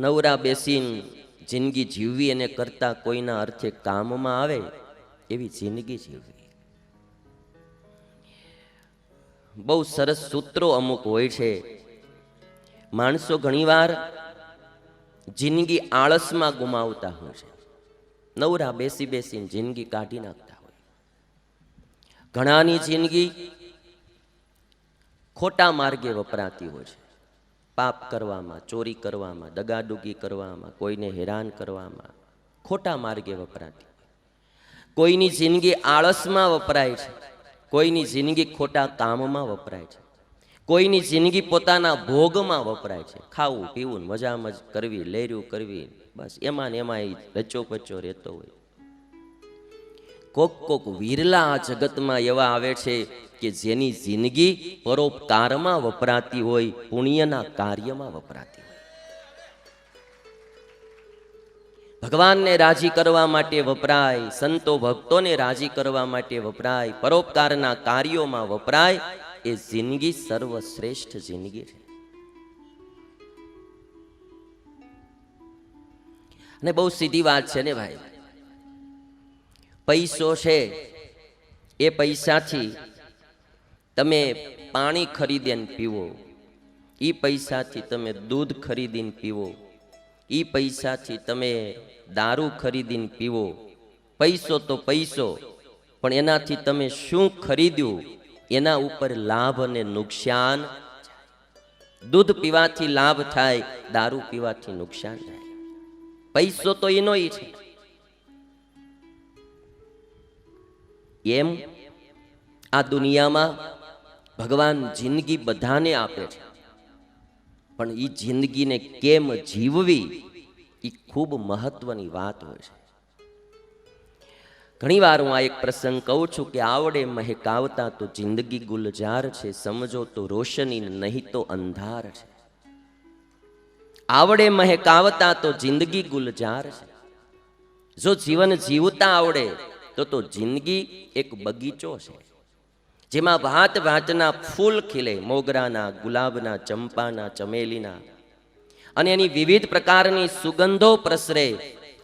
નવરા બેસીને જિંદગી જીવવી એને કરતા કોઈના અર્થે કામમાં આવે એવી જિંદગી જીવવી. બહુ સરસ સૂત્રો અમુક હોય છે. માણસો ઘણીવાર જિંદગી આળસમાં ગુમાવતા હોય છે. નવરા બેસી બેસીને જિંદગી કાઢી નાખતા હોય. ઘણાની જિંદગી ખોટા માર્ગે વપરાતી હોય છે. પાપ કરવામાં, ચોરી કરવામાં, દગાડુગી કરવામાં, કોઈને હેરાન કરવામાં, ખોટા માર્ગે વપરાતી. કોઈની જિંદગી આળસમાં વપરાય છે. કોઈની જિંદગી ખોટા કામમાં વપરાય છે. કોઈની જિંદગી પોતાના ભોગમાં વપરાય છે. ખાવું પીવું મજા મજ કરવી, લેર્યું કરવી, બસ એમાં ને એમાં રચો પચો રહેતો હોય. કોક કોક વિરલા આ જગતમાં એવા આવે છે કે જેની જિંદગી પરોપકારમાં વપરાતી હોય, પુણ્યના કાર્યમાં વપરાતી હોય. ભગવાનને રાજી કરવા માટે વપરાય, સંતો ભક્તોને રાજી કરવા માટે વપરાય, પરોપકારના કાર્યોમાં વપરાય. એ જિંદગી સર્વશ્રેષ્ઠ જિંદગી છે. અને બહુ સીધી વાત છે ને ભાઈ. પૈસો છે એ પૈસાથી તમે પાણી ખરીદીને પીવો, એ પૈસાથી તમે દૂધ ખરીદીને પીવો, એ પૈસાથી તમે દારૂ ખરીદીને પીવો. પૈસો તો પૈસો, પણ એનાથી તમે શું ખરીદ્યું એના ઉપર લાભ અને નુકસાન. દૂધ પીવાથી લાભ થાય, દારૂ પીવાથી નુકસાન થાય. પૈસો તો એનો છે. એમ આ દુનિયામાં ભગવાન જિંદગી બધાને આપે છે, પણ એ જિંદગીને કેમ જીવવી એ ખૂબ મહત્વની વાત હોય છે. ઘણી વાર હું આ એક પ્રસંગ કહું છું કે આવડે મહેકાવતા તો જિંદગી ગુલજાર છે, સમજો તો રોશની નહીં તો અંધાર છે. આવડે મહેકાવતા તો જિંદગી ગુલજાર છે. જો જીવન જીવતા આવડે તો જિંદગી એક બગીચો છે, જેમાં ભાત ભાતના ફૂલ ખીલે, મોગરાના, ગુલાબના, ચંપાના, ચમેલીના, અને એની વિવિધ પ્રકારની સુગંધો પ્રસરે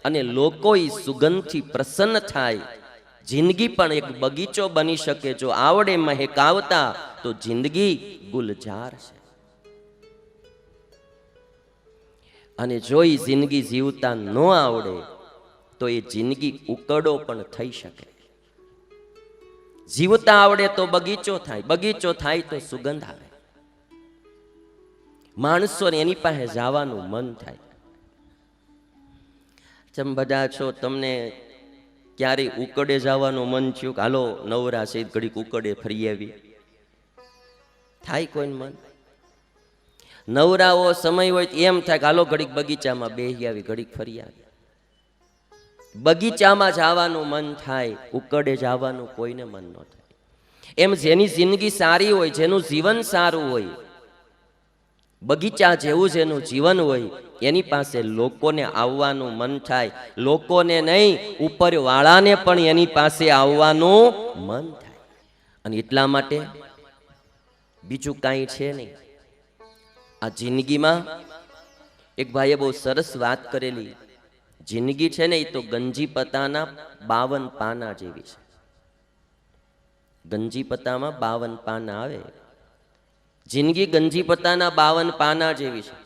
અને લોકો એ સુગંધથી પ્રસન્ન થાય. જિંદગી પણ એક બગીચો બની શકે જો આવડે મહેકાવતા તો જિંદગી ગુલજાર છે. અને જો એ જિંદગી જીવતા ન આવડે તો એ જિંદગી ઉકડો પણ થઈ શકે. જીવતા આવડે તો બગીચો થાય, બગીચો થાય તો સુગંધ આવે. માણસોને એની પાસે જવાનું મન થાય. તમે બધા છો, તમને ક્યારેય ઉકડે જવાનું મન થયું કે હાલો નવરા છે ઘડીક ઉકડે ફરી આવી? થાય કોઈને મન? નવરાઓ સમય હોય એમ થાય કે હાલો ઘડીક બગીચામાં બેસી આવી, ઘડીક ફરી આવી. બગીચામાં જવાનું મન થાય, ઉકડે જવાનું કોઈને મન ન થાય. એમ જેની જિંદગી સારી હોય, જેનું જીવન સારું હોય, બગીચા જેવું જેનું જીવન હોય, એની પાસે લોકોને આવવાનું મન થાય. લોકોને નહીં, ઉપરવાળાને પણ એની પાસે આવવાનું મન થાય. અને એટલા માટે બીજું કાંઈ છે નહીં. આ જિંદગીમાં એક ભાઈએ બહુ સરસ વાત કરેલી. જિંદગી છે ને એ તો ગંજી પતાના 52 પાના જેવી છે. ગંજી પતામાં 52 પાના આવે. જિંદગી ગંજી પતાના 52 પાના જેવી છે.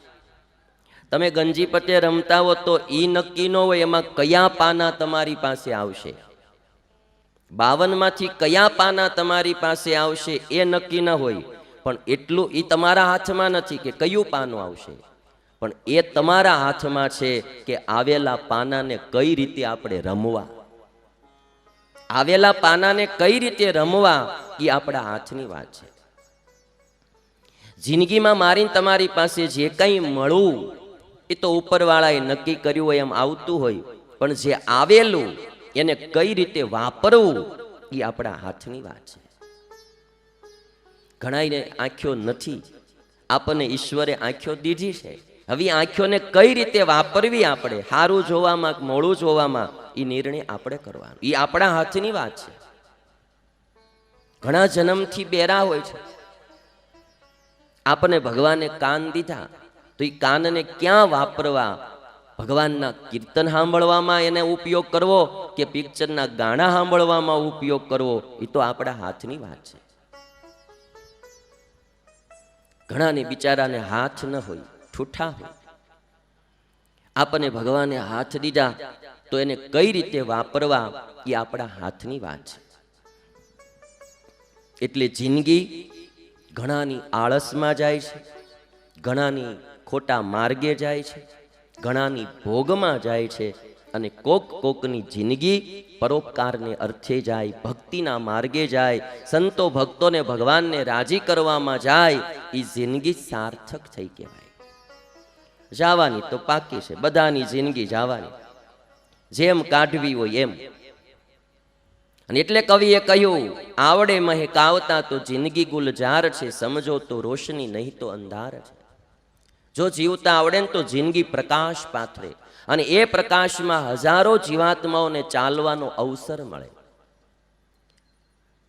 તમે ગંજી પતે રમતા હો તો એ નક્કી ન હોય એમાં કયા પાના તમારી પાસે આવશે. 52માંથી કયા પાના તમારી પાસે આવશે એ નક્કી ન હોય, પણ એટલું એ તમારા હાથમાં નથી કે કયું પાનું આવશે, પણ એ તમારા હાથમાં છે કે આવેલા પાનાને કઈ રીતે આપણે રમવા. આવેલા પાનાને કઈ રીતે રમવા એ આપણા હાથની વાત છે. જિંદગીમાં મારીને તમારી પાસે જે કંઈ મળવું એ તો ઉપરવાળાએ નક્કી કર્યું હોય એમ આવતું હોય, પણ જે આવેલું એને કઈ રીતે વાપરવું એ આપણા હાથની વાત છે. ઘણાને આંખો નથી, આપણને ઈશ્વરે આંખો દીધી છે. હવે આંખોને કઈ રીતે વાપરવી, આપણે સારું જોવામાં મોડું જોવામાં, એ નિર્ણય આપણે કરવાનો. એ આપણા હાથની વાત છે. ઘણા જન્મથી બેરા હોય છે. આપણને ભગવાને કાન દીધા, તો એ કાનને ક્યાં વાપરવા? ભગવાનના કીર્તન સાંભળવામાં એને ઉપયોગ કરવો કે પિક્ચરના ગાણા સાંભળવામાં ઉપયોગ કરવો, એ તો આપણા હાથની વાત છે. ઘણાને બિચારાને હાથ ન હોય, ઠૂઠા હોય. આપણને ભગવાને હાથ દીધા તો એને કઈ રીતે વાપરવા એ આપણા હાથની વાત છે. એટલે જિંદગી ઘણાની આળસમાં જાય છે, ઘણાની ખોટા માર્ગે જાય છે, ઘણાની ભોગમાં જાય છે, અને કોકની જિંદગી પરોપકારને અર્થે જાય, ભક્તિના માર્ગે જાય, સંતો ભક્તોને ભગવાનને રાજી કરવામાં જાય, એ જિંદગી સાર્થક થઈ કહેવાય. જવાની તો પાકી છે, બધાની જિંદગી જવાની, જેમ કાઢવી હોય એમ. અને એટલે કવિએ કહ્યું, આવડે મહેકાવતા તો જિંદગી ગુલજાર છે, સમજો તો રોશની નહીં તો અંધાર છે. જો જીવતા આવડે ને તો જિંદગી પ્રકાશ પાથરે, અને એ પ્રકાશમાં હજારો જીવાત્માઓને ચાલવાનો અવસર મળે.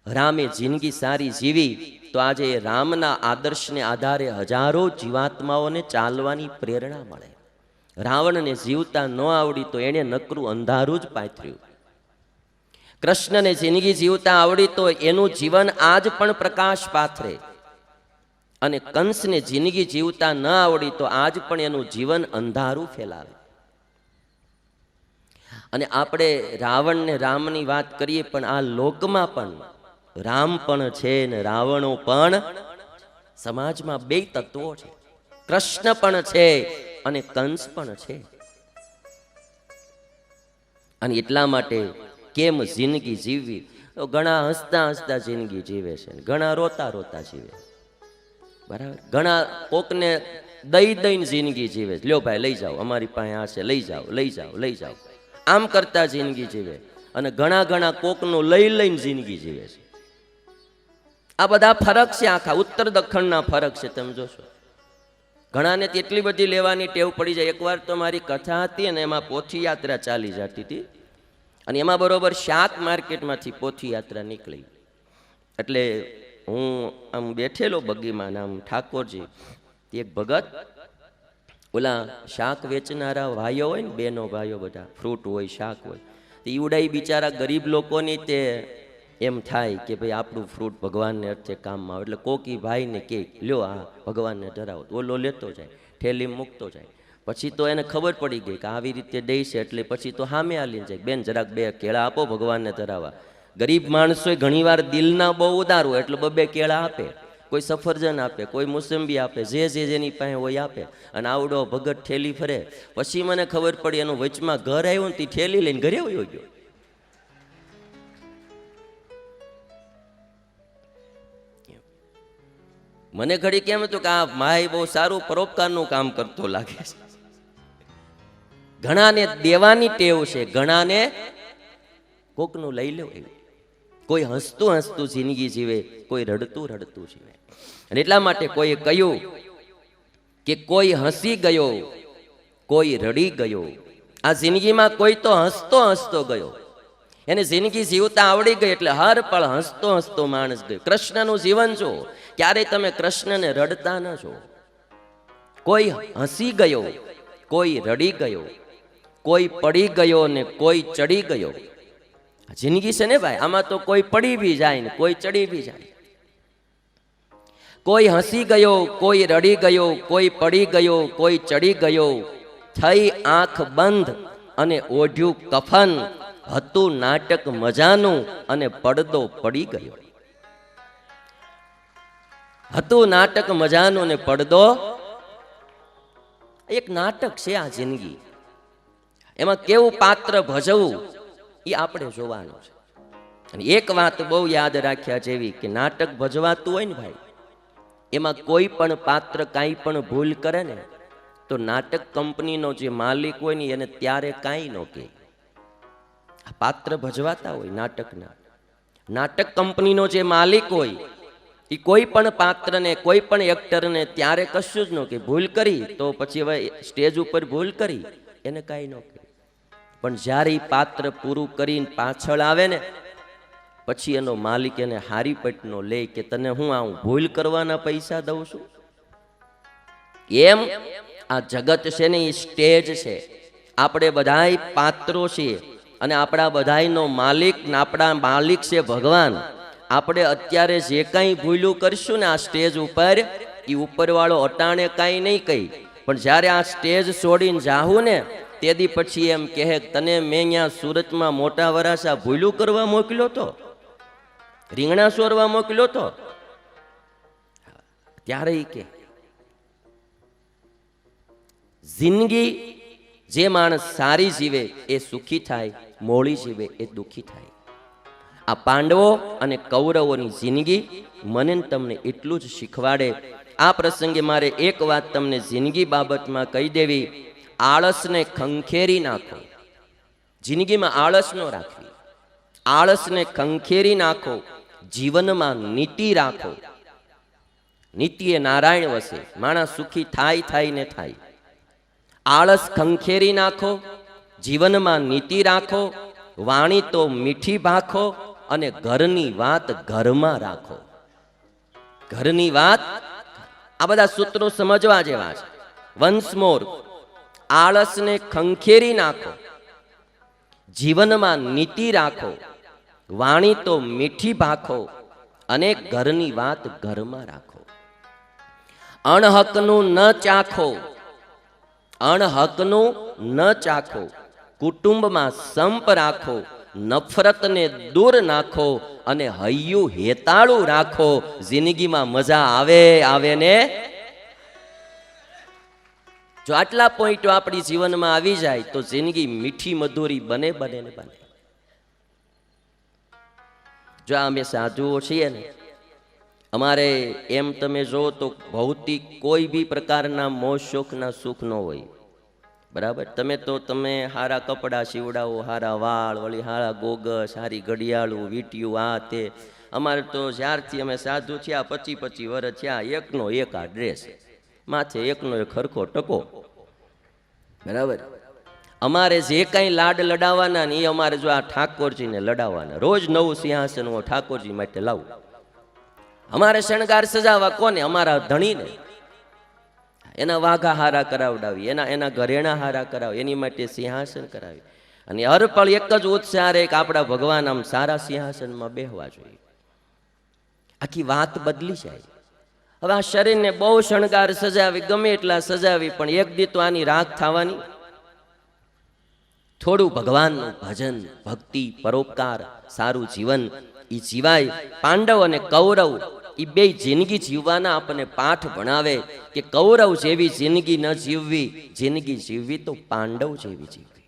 રામે જિંદગી સારી જીવી તો આજે રામના આદર્શને આધારે હજારો જીવાત્માઓને ચાલવાની પ્રેરણા મળે. રાવણને જીવતા ન આવડી તો એણે નકરું અંધારું જ પાથર્યું. કૃષ્ણને જિંદગી જીવતા આવડી તો એનું જીવન આજ પણ પ્રકાશ પાથરે, અને કંસને જિંદગી જીવતા ન આવડી તો આજ પણ એનું જીવન અંધારું ફેલાવે. અને આપણે રાવણ ને રામની વાત કરીએ, પણ આ લોકમાં પણ રામ પણ છે ને રાવણો પણ. સમાજમાં બે તત્વો છે, કૃષ્ણ પણ છે અને કંસ પણ છે. અને એટલા માટે કેમ જિંદગી જીવવી? તો ઘણા હસતા હસતા જિંદગી જીવે છે, ઘણા રોતા રોતા જીવે, બરાબર. ઘણા કોકને દઈને જિંદગી જીવે, લ્યો ભાઈ લઈ જાઓ, અમારી પાસે આ છે, લઈ જાઓ લઈ જાઓ લઈ જાઓ, આમ કરતા જિંદગી જીવે. અને ઘણા કોકનું લઈને જિંદગી જીવે છે. આ બધા ફરક છે, આખા ઉત્તર દક્ષિણના ફરક છે. તમે જોશો ઘણાને એટલી બધી લેવાની ટેવ પડી જાય. એકવાર તો મારી કથા હતી અને એમાં પોથી યાત્રા ચાલી જતી હતી, અને એમાં બરોબર શાક માર્કેટમાંથી પોથી યાત્રા નીકળી. એટલે હું આમ બેઠેલો બગીમાં, આમ ઠાકોરજી એક ભગત, ઓલા શાક વેચનારા ભાઈઓ હોય ને, બેનો ભાઈઓ બધા, ફ્રૂટ હોય શાક હોય, તો ઈવડાઈ બિચારા ગરીબ લોકોની તે એમ થાય કે ભાઈ આપણું ફ્રૂટ ભગવાનને અર્થે કામમાં આવે. એટલે કોકી ભાઈને કે લ્યો આ ભગવાનને ધરાવો, ઓલો લેતો જાય, ઠેલી મૂકતો જાય. પછી તો એને ખબર પડી ગઈ કે આવી રીતે દે છે, એટલે પછી તો સામે આલીને જાય, બેન જરાક બે કેળા આપો ભગવાનને ધરાવા. ગરીબ માણસો ઘણીવાર દિલના બહુ ઉદાર હોય, એટલે બે કેળા આપે, કોઈ સફરજન આપે, કોઈ મોસંબી આપે, જે જેની પાસે હોય આપે. અને આવડો ભગત ઠેલી ફરે. પછી મને ખબર પડી એનું વચમાં ઘર આવ્યું ને, તે ઠેલી લઈને ઘરે વયો ગયો. મને ઘડી કેમ હતું કે આ ભાઈ બહુ સારું પરોપકારનું કામ કરતો લાગે છે. ઘણાને દેવાની ટેવ છે, ઘણાને કોકનું લઈ લેવું. કોઈ હસતું હસતું જિંદગી જીવે, કોઈ રડતું રડતું જીવે. અને એટલા માટે કોઈએ કહ્યું કે કોઈ હસી ગયો, કોઈ રડી ગયો. આ જિંદગીમાં કોઈ તો હસતો હસતો ગયો, એને જિંદગી જીવતા આવડી ગઈ, એટલે હર પળ હસતો હસતો માણસ ગયો. કૃષ્ણનું જીવન જો, ક્યારેય તમે કૃષ્ણને રડતા ન છો. કોઈ હસી ગયો, કોઈ રડી ગયો, કોઈ પડી ગયો ને કોઈ ચડી ગયો. જિંદગી છે ને ભાઈ, આમાં તો કોઈ પડી બી જાય ને કોઈ ચડી બી જાય. કોઈ હસી ગયો, કોઈ રડી ગયો, કોઈ પડી ગયો, કોઈ ચડી ગયો. થઈ આંખ બંધ અને ઓઢ્યું કફન, હતું નાટક મજાનું અને પડદો પડી ગયો. હતું નાટક મજાનું ને પડદો. એક નાટક છે આ જિંદગી. એમાં કેવું પાત્ર ભજવું એ આપણે જોવાનું છે. અને એક વાત બહુ યાદ રાખ્યા જેવી કે નાટક ભજવાતું હોય ને ભાઈ, એમાં કોઈ પણ પાત્ર કાંઈ પણ ભૂલ કરે ને તો નાટક કંપનીનો જે માલિક હોય ને એને ત્યારે કાંઈ ન કહે. આ પાત્ર ભજવાતા હોય નાટકના, નાટક કંપનીનો જે માલિક હોય એ કોઈ પણ પાત્રને, કોઈ પણ એક્ટરને ત્યારે કશું જ ન કહે. ભૂલ કરી તો પછી હવે સ્ટેજ ઉપર ભૂલ કરી એને કાંઈ ન કહે. પણ જ્યારે એ પાત્ર પૂરું કરીને પાછળ આવે ને પછી એનો માલિક એને હારી પટનો લે કે તને હું આવું ભૂલ કરવાના પૈસા દઉં છું. એમ આ જગત છે ને એ સ્ટેજ છે. આપણે બધાય પાત્રો છીએ અને આપણા બધાયનો માલિક ને આપણા માલિક છે ભગવાન. આપણે અત્યારે જે કાંઈ ભૂલું કરશું ને આ સ્ટેજ ઉપર, એ ઉપરવાળો અટાણે કાંઈ નહીં કહી, પણ જ્યારે આ સ્ટેજ છોડીને જાહું ને તેથી પછી એમ કહે તને મેં અહીંયા સુરતમાં મોટા વરાસા ભૂલું કરવા મોકલ્યો તો, રીંગણા સોરવા મોકલ્યો તો, ત્યારે એ કે જિંદગી જે માણસ સારી જીવે એ સુખી થાય, મોળી જીવે એ દુઃખી થાય. આ પાંડવો અને કૌરવોની જિંદગી મને ને તમને એટલું જ શીખવાડે. આ પ્રસંગે મારે એક વાત તમને જિંદગી બાબતમાં કહી દેવી. આળસને ખંખેરી નાખો, જિંદગીમાં આળસ ન રાખવી. આળસને ખંખેરી નાખો, જીવનમાં નીતિ રાખો. નીતિ એ નારાયણ વસે, માણસ સુખી થાય ને થાય. આળસ ખંખેરી નાખો, જીવનમાં નીતિ રાખો, વાણી તો મીઠી ભાખો અને ઘરની વાત ઘરમાં રાખો. ઘરની વાત, આ બધા સૂત્રો સમજવા જેવા છે. વન્સ મોર, આળસને ખંખેરી નાખો, જીવનમાં નીતિ રાખો, વાણી તો મીઠી ભાખો અને ઘરની વાત ઘરમાં રાખો. અણહકનું ન ચાખો, અણહકનું ન ચાખો, કુટુંબમાં સંપ રાખો, નફરતને દૂર નાખો અને હૈયું હેતાળું રાખો. જિંદગીમાં મજા આવે ને. જો આટલા પોઈન્ટો આપણી જીવનમાં આવી જાય તો જિંદગી મીઠી મધુરી બને ને બને. જો અમે સાધુઓ છીએ ને, અમારે એમ તમે જો તો ભૌતિક કોઈ બી પ્રકારના મોજ શોખના સુખ ન હોય. બરાબર, તમે હારા કપડાં સીવડાવો, હારા વાળ, વળી હારા ગોગસ, હારી ઘડિયાળું, વીંટિયું, આ તે. અમારે તો જ્યારથી અમે સાધુ થયા 25 વર્ષ થયા, એકનો એક આ ડ્રેસ, માથે એકનો એક ખરખો ટકો. બરાબર, અમારે જે કાંઈ લાડ લડાવવાના ને એ અમારે જો આ ઠાકોરજીને લડાવવાના. રોજ નવું સિંહાસન હું ઠાકોરજી માટે લાવું. અમારે શણગાર સજાવવા કોને? અમારા ધણીને. એના વાઘા હારા કરાવડાવી, એના ઘરેણા હારા કરાવી, એની માટે સિંહાસન કરાવી. અને હર પળ એક જ ઉત્સાહ રહે કે આપણા ભગવાન આમ સારા સિંહાસનમાં બેહવા જોઈએ. આખી વાત બદલી જાય. હવે આ શરીરને બહુ શણગાર સજાવી, ગમે એટલા સજાવી, પણ એક દી તો આની રાખ થવાની. થોડું ભગવાનનું ભજન, ભક્તિ, પરોપકાર, સારું જીવન એ જીવાય. પાંડવ અને કૌરવ એ બે જિંદગી જીવવાના આપણને પાઠ ભણાવે કે કૌરવ જેવી જિંદગી ન જીવવી, જિંદગી જીવવી તો પાંડવ જેવી જીવવી.